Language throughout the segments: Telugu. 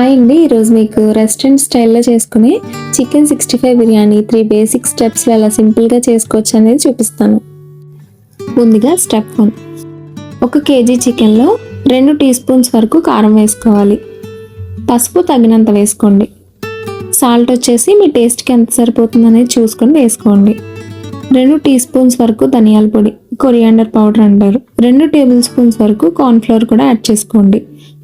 హాయ్ అండి, ఈరోజు మీకు రెస్టారెంట్ స్టైల్లో చేసుకునే చికెన్ 65 బిర్యానీ 3 బేసిక్ స్టెప్స్లో ఎలా సింపుల్గా చేసుకోవచ్చు అనేది చూపిస్తాను. ముందుగా స్టెప్ 1, 1 కేజీ చికెన్లో 2 టీ స్పూన్స్ వరకు కారం వేసుకోవాలి. పసుపు తగినంత వేసుకోండి. సాల్ట్ వచ్చేసి మీ టేస్ట్కి ఎంత సరిపోతుంది అనేది చూసుకొని వేసుకోండి. 2 టీ స్పూన్స్ వరకు ధనియాల పొడి, కొరియాండర్ పౌడర్ అంటారు. 2 టేబుల్ స్పూన్స్ వరకు కార్న్ఫ్లవర్ కూడా యాడ్ చేసుకోండి.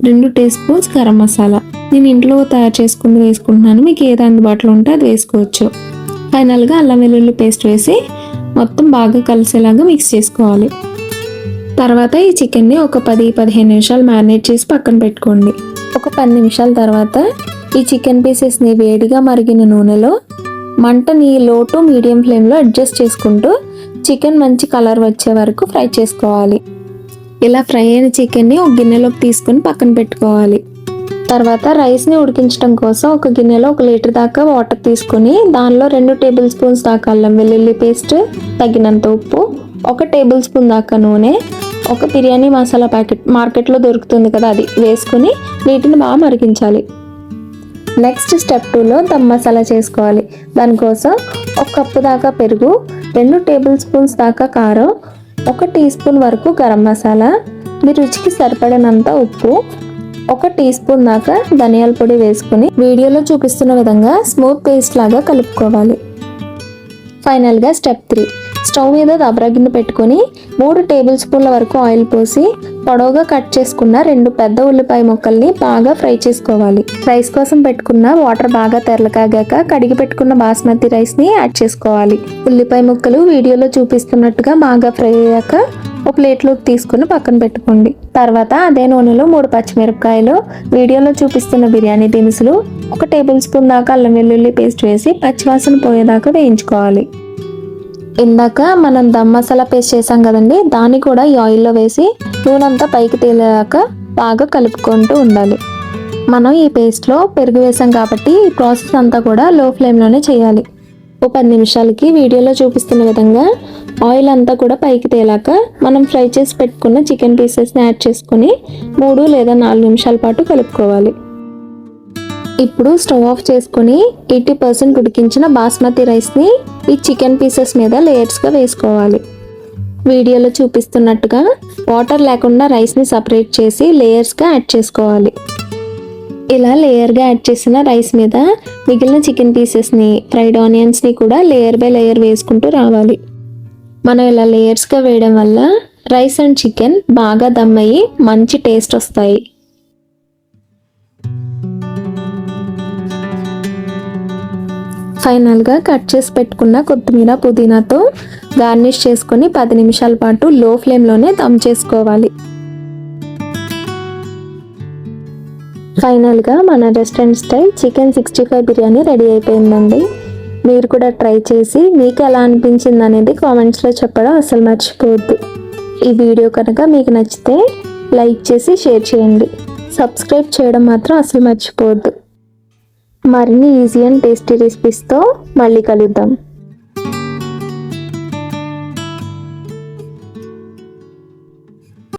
2 టీ స్పూన్స్ గరం మసాలా, నేను ఇంట్లో తయారు చేసుకుని వేసుకుంటున్నాను, మీకు ఏది అందుబాటులో ఉంటే అది వేసుకోవచ్చు. ఫైనల్గా అల్లం వెల్లుల్లి పేస్ట్ వేసి మొత్తం బాగా కలిసేలాగా మిక్స్ చేసుకోవాలి. తర్వాత ఈ చికెన్ని ఒక 10-15 నిమిషాలు మ్యారినేట్ చేసి పక్కన పెట్టుకోండి. ఒక 10 నిమిషాల తర్వాత ఈ చికెన్ పీసెస్ని వేడిగా మరిగిన నూనెలో మంటని లో టు మీడియం ఫ్లేమ్లో అడ్జస్ట్ చేసుకుంటూ చికెన్ మంచి కలర్ వచ్చే వరకు ఫ్రై చేసుకోవాలి. ఇలా ఫ్రై అయిన చికెన్ని ఒక గిన్నెలోకి తీసుకొని పక్కన పెట్టుకోవాలి. తర్వాత రైస్ని ఉడికించడం కోసం ఒక గిన్నెలో 1 లీటర్ దాకా వాటర్ తీసుకొని దానిలో 2 టేబుల్ స్పూన్స్ దాకా అల్లం వెల్లుల్లి పేస్ట్, తగినంత ఉప్పు, 1 టేబుల్ స్పూన్ దాకా నూనె, 1 బిర్యానీ మసాలా ప్యాకెట్ మార్కెట్లో దొరుకుతుంది కదా, అది వేసుకొని నీటిని బాగా మరిగించాలి. నెక్స్ట్ స్టెప్ 2లో దమ్ మసాలా చేసుకోవాలి. దానికోసం 1 కప్పు దాకా పెరుగు, 2 టేబుల్ స్పూన్స్ దాకా కారం, 1 టీ స్పూన్ వరకు గరం మసాలా, మీ రుచికి సరిపడినంత ఉప్పు, 1 టీ స్పూన్ దాకా ధనియాల పొడి వేసుకుని వీడియోలో చూపిస్తున్న విధంగా స్మూత్ పేస్ట్ లాగా కలుపుకోవాలి. ఫైనల్గా స్టెప్ 3, స్టవ్ మీద దబరా గిన్నె పెట్టుకొని 3 టేబుల్ స్పూన్ల వరకు ఆయిల్ పోసి పొడవుగా కట్ చేసుకున్న 2 పెద్ద ఉల్లిపాయ ముక్కల్ని బాగా ఫ్రై చేసుకోవాలి. రైస్ కోసం పెట్టుకున్న వాటర్ బాగా తెరలకాగాక కడిగి పెట్టుకున్న బాస్మతి రైస్ని యాడ్ చేసుకోవాలి. ఉల్లిపాయ ముక్కలు వీడియోలో చూపిస్తున్నట్టుగా బాగా ఫ్రై అయ్యాక ఒక ప్లేట్లోకి తీసుకుని పక్కన పెట్టుకోండి. తర్వాత అదే నూనెలో 3 పచ్చిమిరపకాయలు, వీడియోలో చూపిస్తున్న బిర్యానీ దినుసులు, 1 టేబుల్ స్పూన్ దాకా అల్లం వెల్లుల్లి పేస్ట్ వేసి పచ్చివాసన పోయేదాకా వేయించుకోవాలి. ఇందాక మనం దమ్ మసాలా పేస్ట్ చేసాం కదండి, దాన్ని కూడా ఈ ఆయిల్లో వేసి నూనె అంతా పైకి తేలేదాకా బాగా కలుపుకుంటూ ఉండాలి. మనం ఈ పేస్ట్లో పెరుగు వేసాం కాబట్టి ఈ ప్రాసెస్ అంతా కూడా లో ఫ్లేమ్లోనే చేయాలి. ఓ 10 నిమిషాలకి వీడియోలో చూపిస్తున్న విధంగా ఆయిల్ అంతా కూడా పైకి తేలాక మనం ఫ్రై చేసి పెట్టుకున్న చికెన్ పీసెస్ని యాడ్ చేసుకొని 3 లేదా 4 నిమిషాల పాటు కలుపుకోవాలి. ఇప్పుడు స్టవ్ ఆఫ్ చేసుకొని 80% ఉడికించిన బాస్మతి రైస్ని ఈ చికెన్ పీసెస్ మీద లేయర్స్గా వేసుకోవాలి. వీడియోలో చూపిస్తున్నట్టుగా వాటర్ లేకుండా రైస్ని సపరేట్ చేసి లేయర్స్గా యాడ్ చేసుకోవాలి. ఇలా లేయర్గా యాడ్ చేసిన రైస్ మీద మిగిలిన చికెన్ పీసెస్ని, ఫ్రైడ్ ఆనియన్స్ని కూడా లేయర్ బై లేయర్ వేసుకుంటూ రావాలి. మనం ఇలా లేయర్స్గా వేయడం వల్ల రైస్ అండ్ చికెన్ బాగా దమ్ అయ్యి మంచి టేస్ట్ వస్తాయి. ఫైనల్గా కట్ చేసి పెట్టుకున్న కొత్తిమీర, పుదీనాతో గార్నిష్ చేసుకొని 10 నిమిషాల పాటు లో ఫ్లేమ్లోనే దమ్ చేసుకోవాలి. ఫైనల్గా మన restaurant style chicken 65 biryani ready అయిపోయిందండి. మీరు కూడా ట్రై చేసి మీకు ఎలా అనిపించింది అనేది కామెంట్స్లో చెప్పడం అసలు మర్చిపోవద్దు. ఈ వీడియో కనుక మీకు నచ్చితే లైక్ చేసి షేర్ చేయండి. సబ్స్క్రైబ్ చేయడం మాత్రం అసలు మర్చిపోవద్దు. మరిన్ని ఈజీ అండ్ టేస్టీ రెసిపీస్తో మళ్ళీ కలుద్దాం.